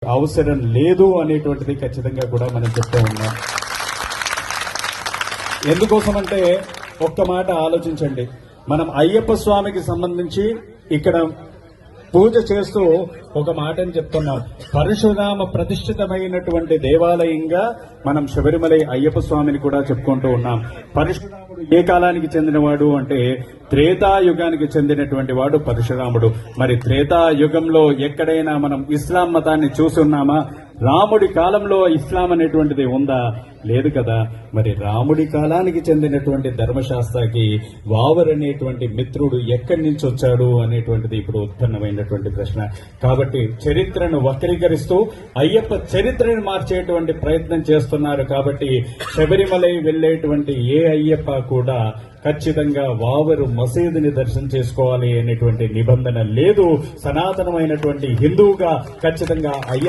అవసరం లేదు అనేటువంటిది ఖచ్చితంగా కూడా మనం చెప్తూ ఉన్నాం. ఎందుకోసమంటే ఒక్క మాట ఆలోచించండి. మనం అయ్యప్ప స్వామికి సంబంధించి ఇక్కడ పూజ చేస్తూ ఒక మాటని చెప్తున్నాం. పరశురామ ప్రతిష్ఠితమైనటువంటి దేవాలయంగా మనం శబరిమల అయ్యప్ప స్వామిని కూడా చెప్పుకుంటూ ఉన్నాం. పరశురాముడు ఏ కాలానికి చెందినవాడు అంటే త్రేతాయుగానికి చెందినటువంటి వాడు పరశురాముడు. మరి త్రేతాయుగంలో ఎక్కడైనా మనం ఇస్లాం మతాన్ని చూస్తున్నామా? రాముడి కాలంలో ఇస్లాం అనేటువంటిది ఉందా? లేదు కదా. మరి రాముడి కాలానికి చెందినటువంటి ధర్మశాస్త్రకి వావర్ అనేటువంటి మిత్రుడు ఎక్కడి నుంచి వచ్చాడు అనేటువంటిది ఇప్పుడు ఉత్పన్నమైనటువంటి ప్రశ్న. కాబట్టి చరిత్రను వక్రీకరిస్తూ అయ్యప్ప చరిత్రను మార్చేటువంటి ప్రయత్నం చేస్తున్నారు. కాబట్టి శబరిమల వెళ్లేటువంటి ఏ అయ్యప్ప కూడా ఖచ్చితంగా వావరు మసీదుని దర్శనం చేసుకోవాలి అనేటువంటి నిబంధన లేదు. సనాతనమైనటువంటి హిందువుగా ఖచ్చితంగా అయ్యప్ప